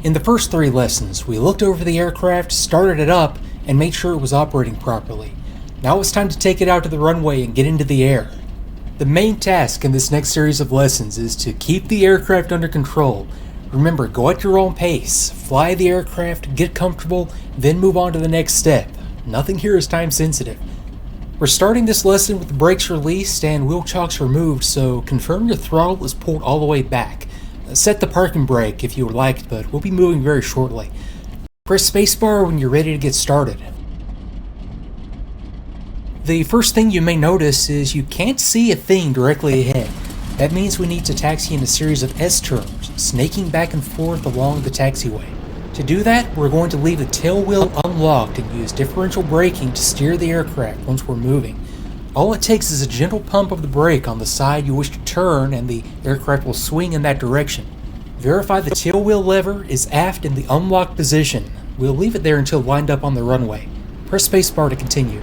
In the first 3 lessons, we looked over the aircraft, started it up, and made sure it was operating properly. Now it's time to take it out to the runway and get into the air. The main task in this next series of lessons is to keep the aircraft under control. Remember, go at your own pace, fly the aircraft, get comfortable, then move on to the next step. Nothing here is time sensitive. We're starting this lesson with the brakes released and wheel chocks removed, so confirm your throttle is pulled all the way back. Set the parking brake if you would like, but we'll be moving very shortly. Press spacebar when you're ready to get started. The first thing you may notice is you can't see a thing directly ahead. That means we need to taxi in a series of S-turns, snaking back and forth along the taxiway. To do that, we're going to leave the tail wheel unlocked and use differential braking to steer the aircraft once we're moving. All it takes is a gentle pump of the brake on the side you wish to turn and the aircraft will swing in that direction. Verify the tail wheel lever is aft in the unlocked position. We'll leave it there until lined up on the runway. Press spacebar to continue.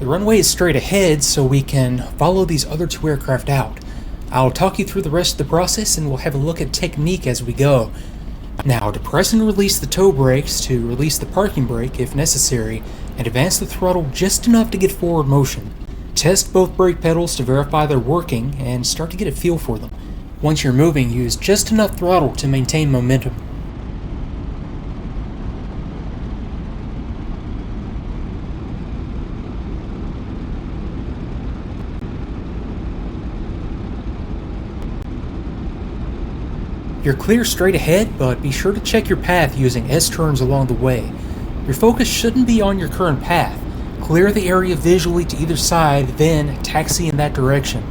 The runway is straight ahead, so we can follow these other 2 aircraft out. I'll talk you through the rest of the process and we'll have a look at technique as we go. Now, depress and release the toe brakes to release the parking brake if necessary, and advance the throttle just enough to get forward motion. Test both brake pedals to verify they're working and start to get a feel for them. Once you're moving, use just enough throttle to maintain momentum. You're clear straight ahead, but be sure to check your path using S-turns along the way. Your focus shouldn't be on your current path. Clear the area visually to either side, then taxi in that direction.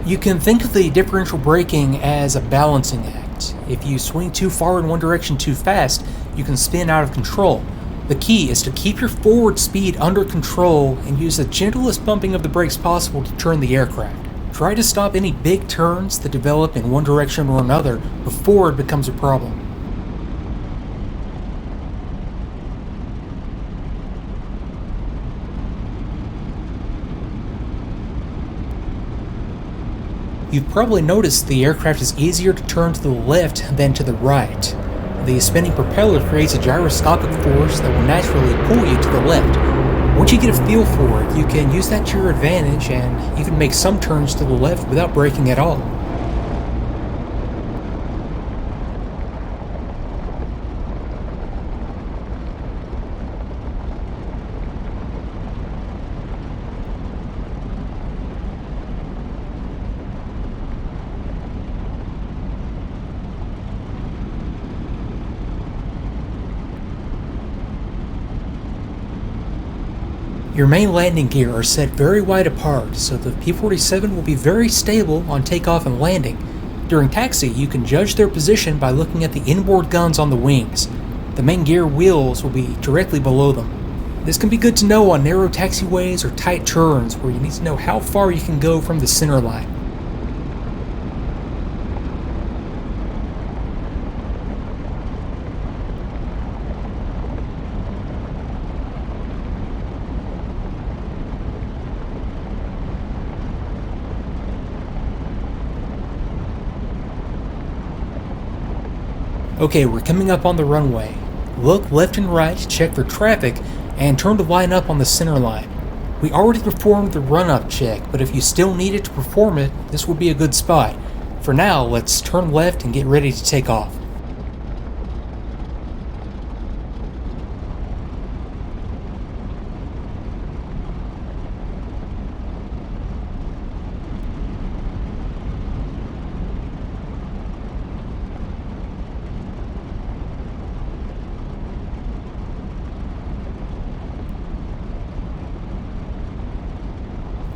You can think of the differential braking as a balancing act. If you swing too far in one direction too fast, you can spin out of control. The key is to keep your forward speed under control and use the gentlest pumping of the brakes possible to turn the aircraft. Try to stop any big turns that develop in one direction or another before it becomes a problem. You've probably noticed the aircraft is easier to turn to the left than to the right. The spinning propeller creates a gyroscopic force that will naturally pull you to the left. Once you get a feel for it, you can use that to your advantage and even make some turns to the left without braking at all. Your main landing gear are set very wide apart, so the P-47 will be very stable on takeoff and landing. During taxi, you can judge their position by looking at the inboard guns on the wings. The main gear wheels will be directly below them. This can be good to know on narrow taxiways or tight turns where you need to know how far you can go from the center line. Okay, we're coming up on the runway. Look left and right to check for traffic and turn to line up on the center line. We already performed the run-up check, but if you still needed to perform it, this would be a good spot. For now, let's turn left and get ready to take off.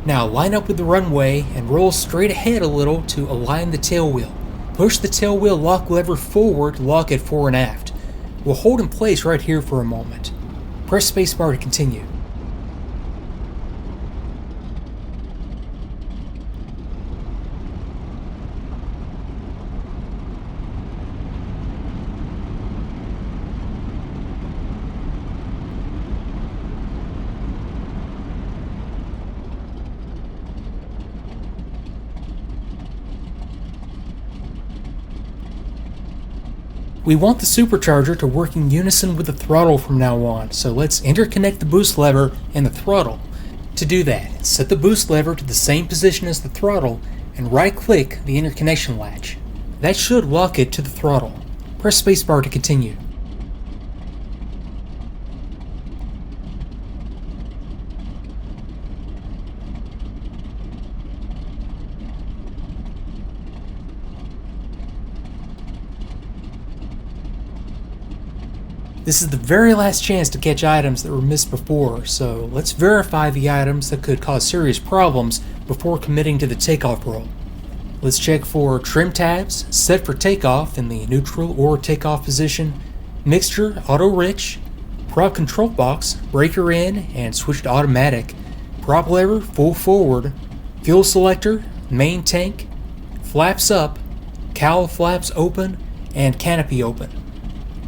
Now line up with the runway and roll straight ahead a little to align the tail wheel. Push the tail wheel lock lever forward to lock it fore and aft. We'll hold in place right here for a moment. Press spacebar to continue. We want the supercharger to work in unison with the throttle from now on, so let's interconnect the boost lever and the throttle. To do that, set the boost lever to the same position as the throttle and right-click the interconnection latch. That should lock it to the throttle. Press spacebar to continue. This is the very last chance to catch items that were missed before, so let's verify the items that could cause serious problems before committing to the takeoff roll. Let's check for trim tabs set for takeoff in the neutral or takeoff position, mixture auto rich, prop control box breaker in and switch to automatic, prop lever full forward, fuel selector, main tank, flaps up, cowl flaps open, and canopy open.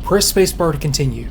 Press spacebar to continue.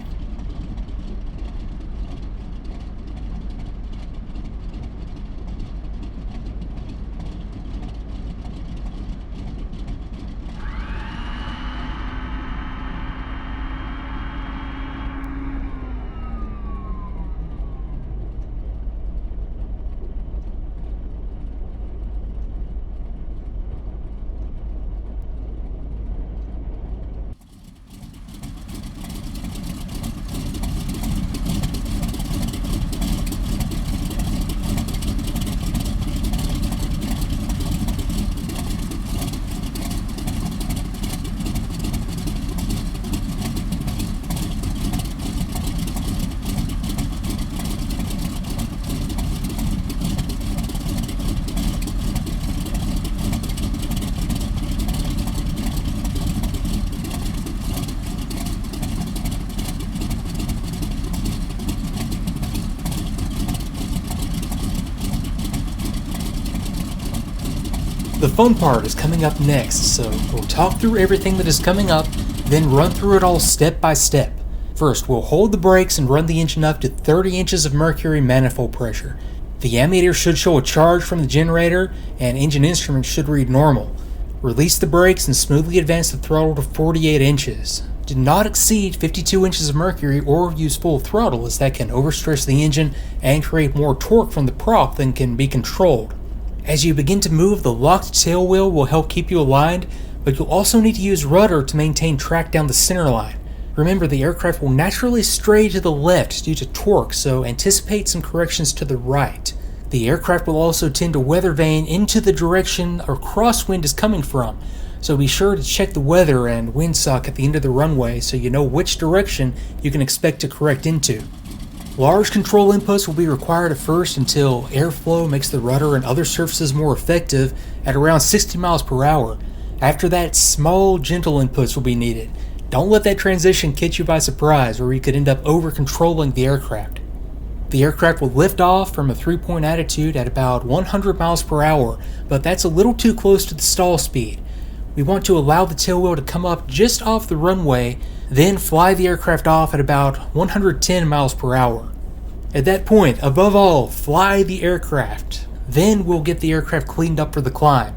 The fun part is coming up next, so we'll talk through everything that is coming up, then run through it all step by step. First, we'll hold the brakes and run the engine up to 30 inches of mercury manifold pressure. The ammeter should show a charge from the generator, and engine instruments should read normal. Release the brakes and smoothly advance the throttle to 48 inches. Do not exceed 52 inches of mercury or use full throttle, as that can overstress the engine and create more torque from the prop than can be controlled. As you begin to move, the locked tail wheel will help keep you aligned, but you'll also need to use rudder to maintain track down the center line. Remember, the aircraft will naturally stray to the left due to torque, so anticipate some corrections to the right. The aircraft will also tend to weather vane into the direction a crosswind is coming from, so be sure to check the weather and windsock at the end of the runway so you know which direction you can expect to correct into. Large control inputs will be required at first until airflow makes the rudder and other surfaces more effective at around 60 miles per hour. After that, small, gentle inputs will be needed. Don't let that transition catch you by surprise, or you could end up over-controlling the aircraft. The aircraft will lift off from a 3-point attitude at about 100 miles per hour, but that's a little too close to the stall speed. We want to allow the tailwheel to come up just off the runway, then fly the aircraft off at about 110 miles per hour. At that point, above all, fly the aircraft. Then we'll get the aircraft cleaned up for the climb.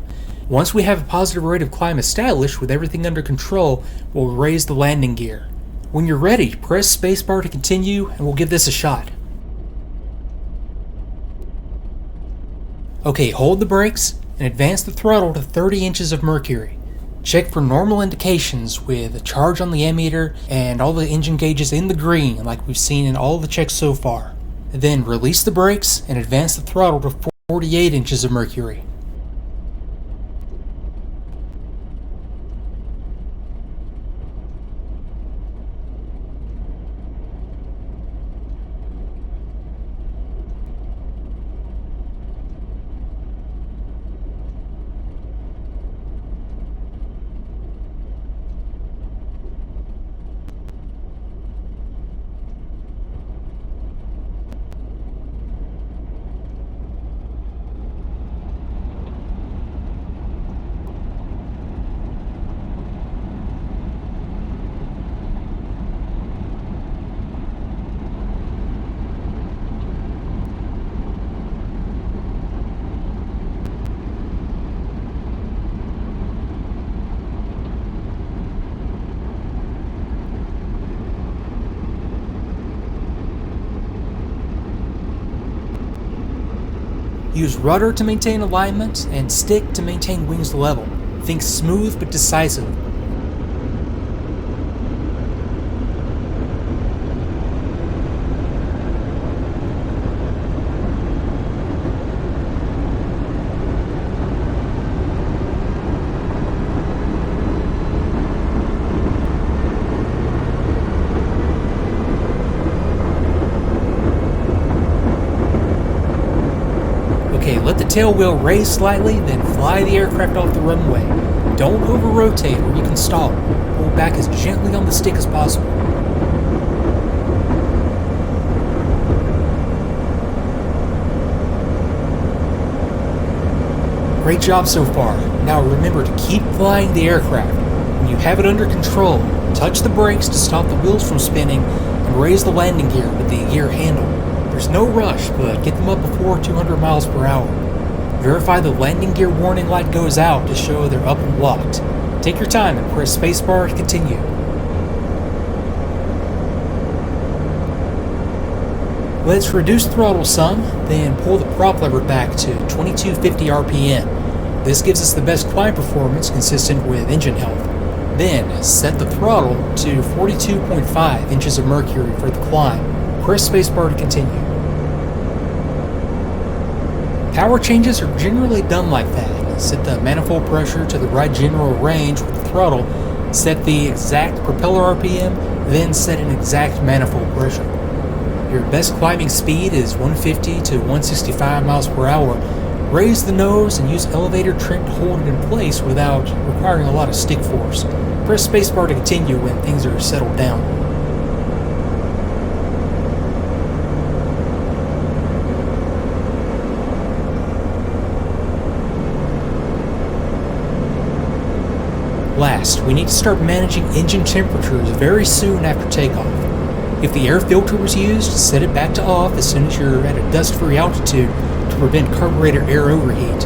Once we have a positive rate of climb established with everything under control, we'll raise the landing gear. When you're ready, press spacebar to continue, and we'll give this a shot. Okay, hold the brakes and advance the throttle to 30 inches of mercury. Check for normal indications with a charge on the ammeter and all the engine gauges in the green like we've seen in all the checks so far. Then release the brakes and advance the throttle to 48 inches of mercury. Use rudder to maintain alignment and stick to maintain wings level. Think smooth but decisive. Okay, let the tail wheel raise slightly, then fly the aircraft off the runway. Don't over-rotate or you can stall. Pull back as gently on the stick as possible. Great job so far. Now remember to keep flying the aircraft. When you have it under control, touch the brakes to stop the wheels from spinning and raise the landing gear with the gear handle. There's no rush, but get them up before 200 miles per hour. Verify the landing gear warning light goes out to show they're up and locked. Take your time and press spacebar to continue. Let's reduce throttle some, then pull the prop lever back to 2250 RPM. This gives us the best climb performance consistent with engine health. Then set the throttle to 42.5 inches of mercury for the climb. Press spacebar to continue. Power changes are generally done like that. Set the manifold pressure to the right general range with the throttle, set the exact propeller RPM, then set an exact manifold pressure. Your best climbing speed is 150 to 165 miles per hour. Raise the nose and use elevator trim to hold it in place without requiring a lot of stick force. Press spacebar to continue when things are settled down. Last, we need to start managing engine temperatures very soon after takeoff. If the air filter was used, set it back to off as soon as you're at a dust-free altitude to prevent carburetor air overheat.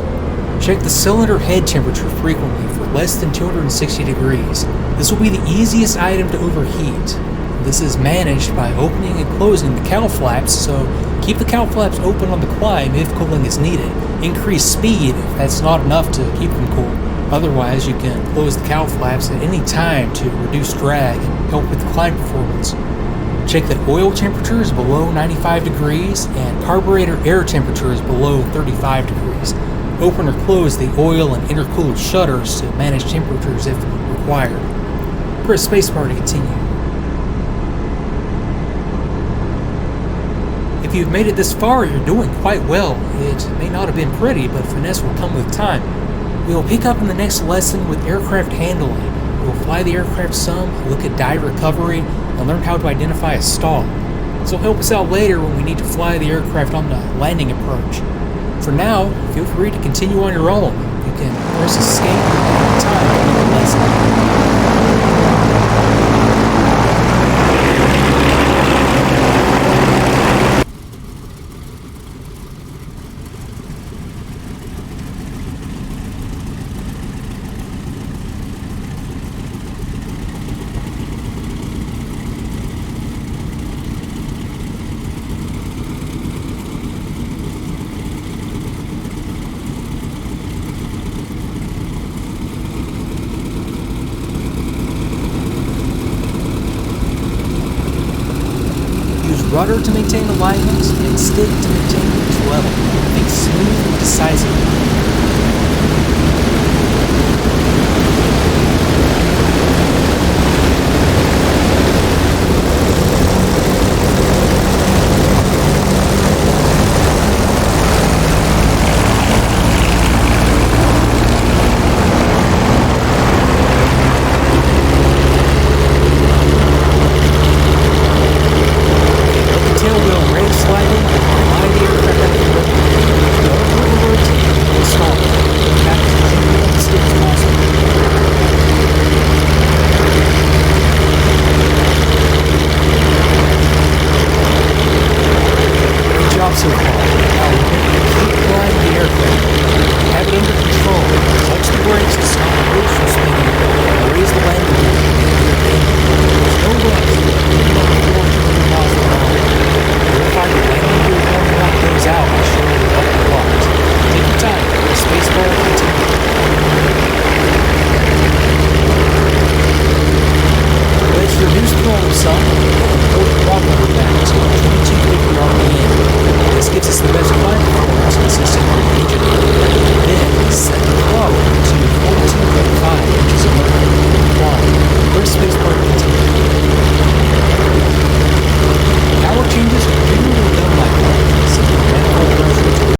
Check the cylinder head temperature frequently for less than 260 degrees. This will be the easiest item to overheat. This is managed by opening and closing the cowl flaps, so keep the cowl flaps open on the climb if cooling is needed. Increase speed if that's not enough to keep them cool. Otherwise, you can close the cowl flaps at any time to reduce drag and help with the climb performance. Check that oil temperature is below 95 degrees and carburetor air temperature is below 35 degrees. Open or close the oil and intercooler shutters to manage temperatures if required. Press spacebar to continue. If you've made it this far, you're doing quite well. It may not have been pretty, but finesse will come with time. We will pick up in the next lesson with aircraft handling. We will fly the aircraft some, look at dive recovery, and learn how to identify a stall. This will help us out later when we need to fly the aircraft on the landing approach. For now, feel free to continue on your own. You can press escape at any time to end the lesson. Rudder to maintain alignment, and stick to maintain wings level. Think smooth and decisive. Tail wheel raise slightly, fly the aircraft at the road. Don't overrotate. sun, and pull the propeller back to 2250 RPM. This gives us the best climb performance consistent with the engine. Then set the